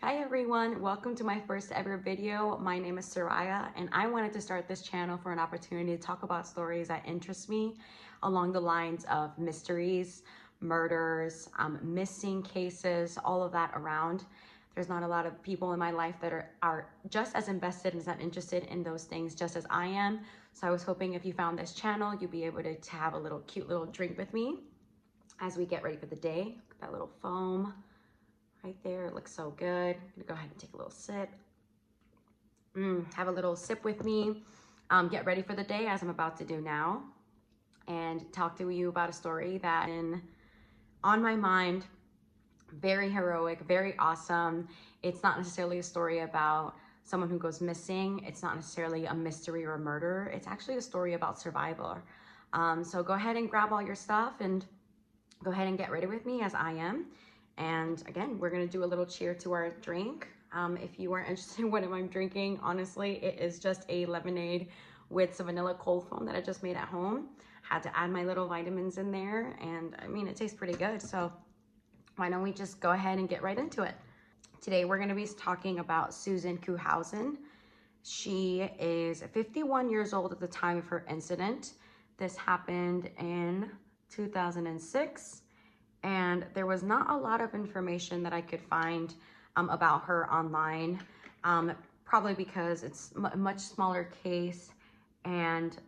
Hi everyone, welcome to my first ever video. My name is Soraya and I wanted to start this channel for an opportunity to talk about stories that interest me along the lines of mysteries, murders, missing cases, all of that around. There's not a lot of people in my life that are just as invested and as interested in those things just as I am. So I was hoping if you found this channel, you'd be able to have a little cute little drink with me as we get ready for the day. Look at that little foam right there. It looks so good. I'm gonna go ahead and take a little sip. Have a little sip with me. Get ready for the day as I'm about to do now, and talk to you about a story that is on my mind. Very heroic, very awesome. It's not necessarily a story about someone who goes missing. It's not necessarily a mystery or a murder. It's actually a story about survival. So go ahead and grab all your stuff and go ahead and get ready with me as I am. And again, we're gonna do a little cheer to our drink. If you are interested in what I'm drinking, honestly, it is just a lemonade with some vanilla cold foam that I just made at home. Had to add my little vitamins in there, and I mean, it tastes pretty good. So why don't we just go ahead and get right into it. Today, we're gonna be talking about Susan Kuhnhausen. She is 51 years old at the time of her incident. This happened in 2006. And there was not a lot of information that I could find about her online, probably because it's a much smaller case, and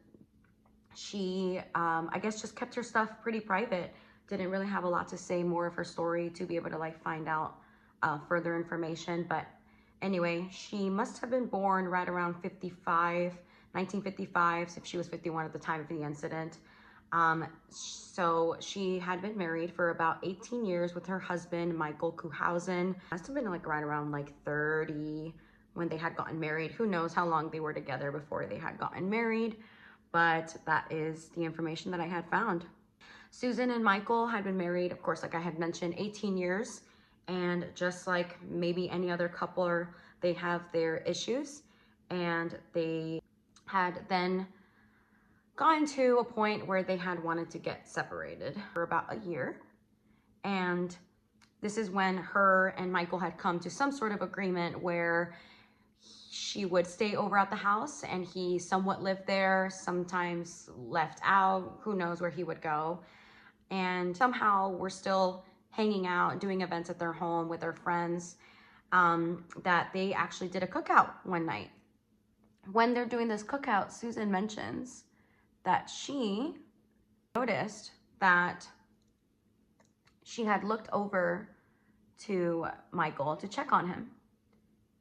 she, I guess, just kept her stuff pretty private. Didn't really have a lot to say more of her story to be able to like find out further information. But anyway, she must have been born right around 1955, so if she was 51 at the time of the incident. So she had been married for about 18 years with her husband, Michael Kuhnhausen. Must have been like right around like 30 when they had gotten married. Who knows how long they were together before they had gotten married, but that is the information that I had found. Susan and Michael had been married, of course, like I had mentioned, 18 years. And just like maybe any other couple, they have their issues, and they had then gotten to a point where they had wanted to get separated for about a year. And this is when her and Michael had come to some sort of agreement where she would stay over at the house and he somewhat lived there, sometimes left out, who knows where he would go. And somehow we're still hanging out, doing events at their home with their friends, that they actually did a cookout one night. When they're doing this cookout, Susan mentions that she noticed that she had looked over to Michael to check on him.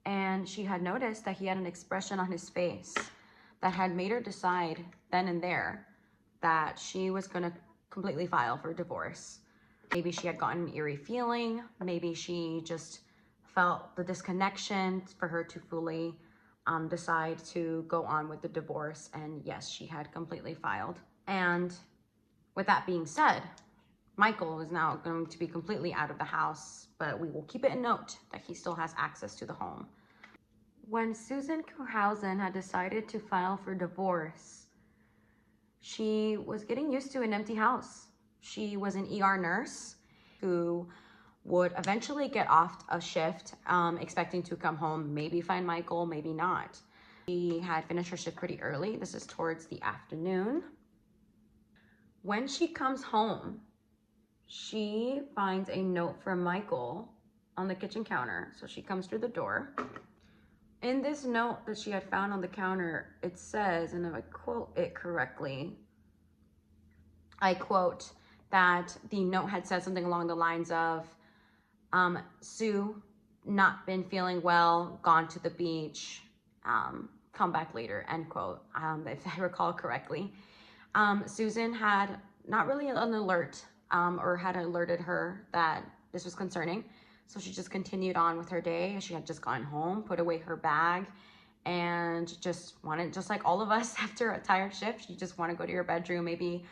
And she had noticed that he had an expression on his face that had made her decide then and there that she was gonna completely file for divorce. Maybe she had gotten an eerie feeling. Maybe she just felt the disconnection for her to fully decide to go on with the divorce, and yes, she had completely filed. And with that being said, Michael is now going to be completely out of the house, but we will keep it a note that he still has access to the home. When Susan Kuhnhausen had decided to file for divorce, she was getting used to an empty house. She was an ER nurse who would eventually get off a shift, expecting to come home, maybe find Michael, maybe not. She had finished her shift pretty early. This is towards the afternoon. When she comes home, she finds a note from Michael on the kitchen counter. So she comes through the door. In this note that she had found on the counter, it says, and if I quote it correctly, I quote that the note had said something along the lines of, Sue, not been feeling well, gone to the beach, come back later, end quote, if I recall correctly. Susan had not really an alert, or had alerted her that this was concerning. So she just continued on with her day. She had just gone home, put away her bag, and just wanted, just like all of us after a tired shift, you just want to go to your bedroom, maybe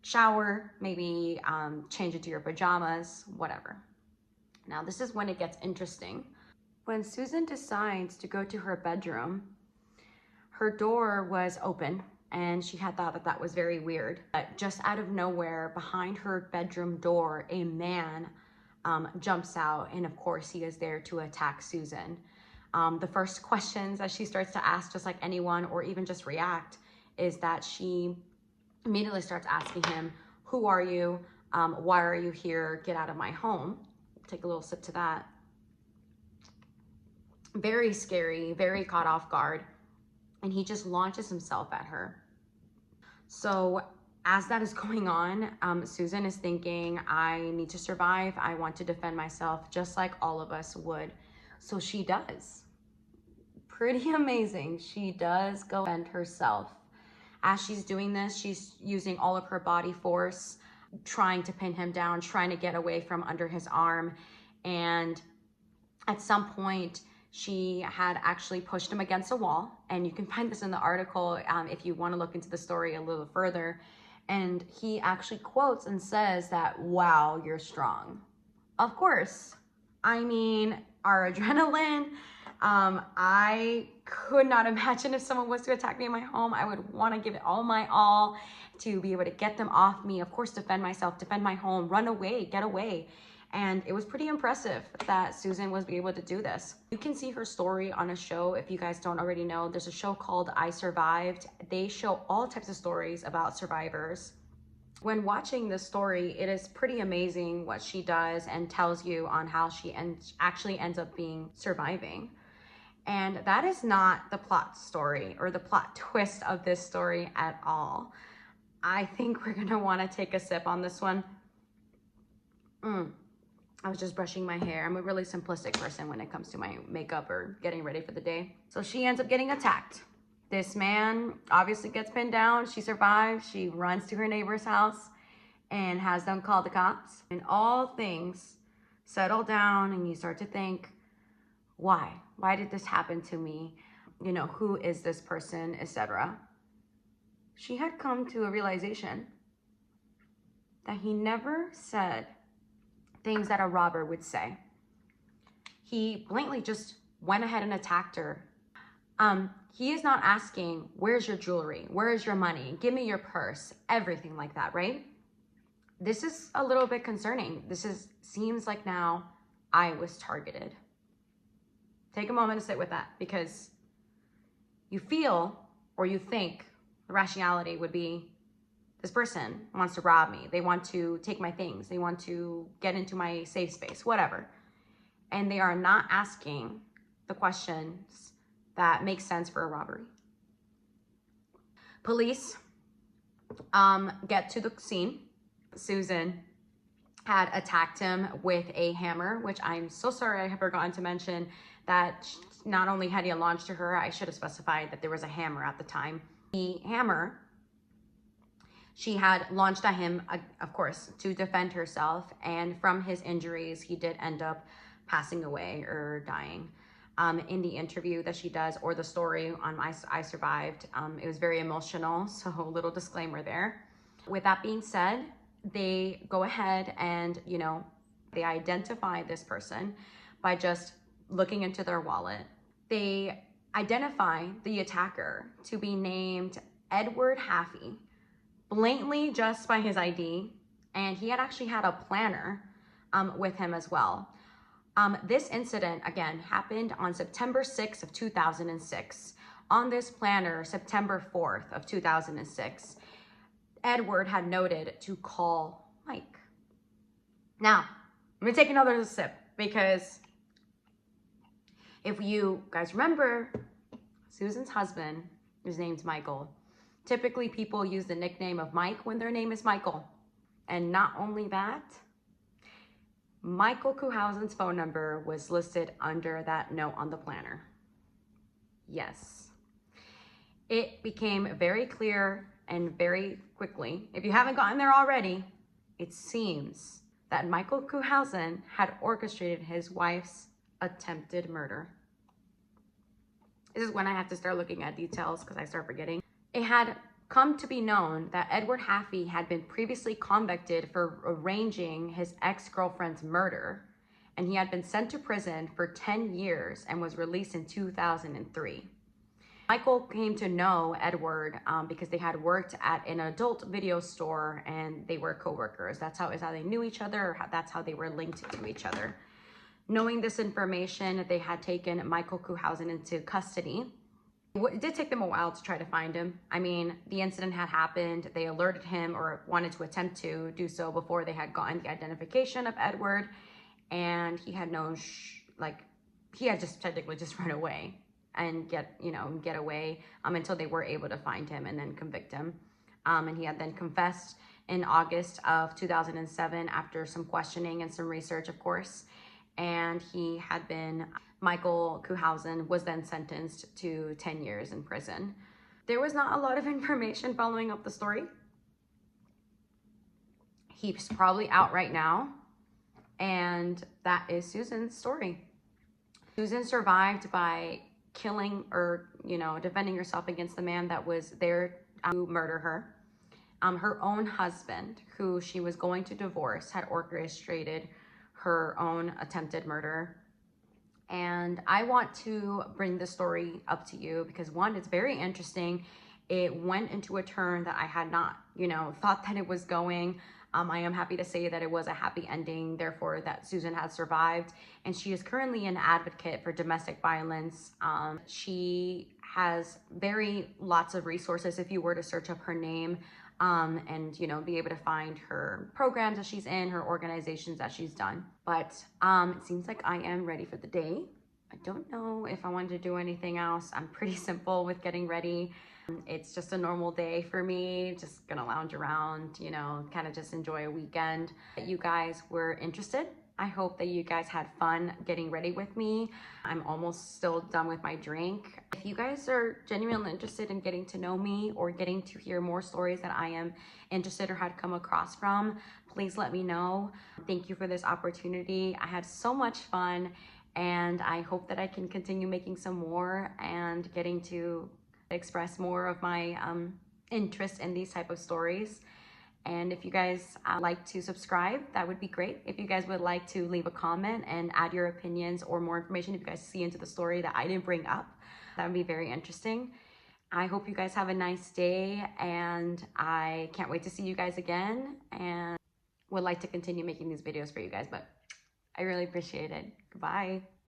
shower, maybe change into your pajamas, whatever. Now, this is when it gets interesting. When Susan decides to go to her bedroom, her door was open, and she had thought that that was very weird. But just out of nowhere, behind her bedroom door, a man jumps out, and of course he is there to attack Susan. The first questions that she starts to ask, just like anyone, or even just react, is that she immediately starts asking him, who are you? Why are you here? Get out of my home. Take a little sip to that. Very scary, very caught off guard. And he just launches himself at her. So as that is going on, Susan is thinking, I need to survive. I want to defend myself just like all of us would. So she does. Pretty amazing. She does go defend herself. As she's doing this, she's using all of her body force, trying to pin him down, trying to get away from under his arm. And at some point, she had actually pushed him against a wall. And you can find this in the article if you want to look into the story a little further. And he actually quotes and says that, wow, you're strong. Of course. I mean, our adrenaline, I could not imagine if someone was to attack me in my home. I would want to give it all my all to be able to get them off me. Of course, defend myself, defend my home, run away, get away. And it was pretty impressive that Susan was able to do this. You can see her story on a show. If you guys don't already know, there's a show called I Survived. They show all types of stories about survivors. When watching this story, it is pretty amazing what she does and tells you on how she actually ends up surviving. And that is not the plot story or the plot twist of this story at all. I think we're gonna wanna take a sip on this one. I was just brushing my hair. I'm a really simplistic person when it comes to my makeup or getting ready for the day. So she ends up getting attacked. This man obviously gets pinned down. She survives. She runs to her neighbor's house and has them call the cops. And all things settle down and you start to think, why? Why did this happen to me? You know, who is this person, etc. She had come to a realization that he never said things that a robber would say. He blatantly just went ahead and attacked her. He is not asking, where's your jewelry? Where is your money? Give me your purse, everything like that, right? This is a little bit concerning. Seems like now I was targeted. Take a moment to sit with that, because you feel or you think the rationality would be, this person wants to rob me. They want to take my things. They want to get into my safe space, whatever. And they are not asking the questions that make sense for a robbery. Police get to the scene. Susan had attacked him with a hammer, which I'm so sorry I have forgotten to mention that not only had he launched to her, I should have specified that there was a hammer at the time. The hammer she had launched at him, of course, to defend herself. And from his injuries, he did end up passing away or dying. In the interview that she does, or the story on I Survived, it was very emotional, so a little disclaimer there. With that being said, they go ahead and, you know, they identify this person by just looking into their wallet. They identify the attacker to be named Edward Haffey, blatantly just by his ID, and he had actually had a planner with him as well. This incident, again, happened on September 6th of 2006. On this planner, September 4th of 2006, Edward had noted to call Mike. Now, I'm gonna take another sip, because if you guys remember, Susan's husband is named Michael. Typically, people use the nickname of Mike when their name is Michael. And not only that, Michael Kuhnhausen's phone number was listed under that note on the planner. Yes. It became very clear and very quickly, if you haven't gotten there already, it seems that Michael Kuhnhausen had orchestrated his wife's attempted murder. This is when I have to start looking at details because I start forgetting. It had come to be known that Edward Haffey had been previously convicted for arranging his ex-girlfriend's murder, and he had been sent to prison for 10 years and was released in 2003. Michael came to know Edward because they had worked at an adult video store and they were co-workers. That's how they knew each other, or that's how they were linked to each other. Knowing this information, they had taken Michael Kuhnhausen into custody. It did take them a while to try to find him. I mean, the incident had happened. They alerted him, or wanted to attempt to do so, before they had gotten the identification of Edward. And he had no, he had just technically just run away and get away until they were able to find him and then convict him. And he had then confessed in August of 2007 after some questioning and some research, of course. And Michael Kuhnhausen was then sentenced to 10 years in prison. There was not a lot of information following up the story. He's probably out right now. And that is Susan's story. Susan survived by killing, or defending herself against the man that was there to murder her. Her own husband, who she was going to divorce, had orchestrated her own attempted murder. And I want to bring this story up to you because, one, it's very interesting. It went into a turn that I had not, thought that it was going. I am happy to say that it was a happy ending, therefore that Susan has survived, and she is currently an advocate for domestic violence. She has lots of resources if you were to search up her name, and be able to find her programs that she's in, her organizations that she's done. But it seems like I am ready for the day. I don't know if I wanted to do anything else. I'm pretty simple with getting ready. It's just a normal day for me, just gonna lounge around, kind of just enjoy a weekend. You guys were interested. I hope that you guys had fun getting ready with me. I'm almost still done with my drink. If you guys are genuinely interested in getting to know me or getting to hear more stories that I am interested or had come across from, please let me know. Thank you for this opportunity. I had so much fun, and I hope that I can continue making some more and getting to express more of my interest in these type of stories. And if you guys like to subscribe, that would be great. If you guys would like to leave a comment and add your opinions or more information, if you guys see into the story that I didn't bring up, that would be very interesting. I hope you guys have a nice day, and I can't wait to see you guys again, and would like to continue making these videos for you guys, but I really appreciate it. Goodbye.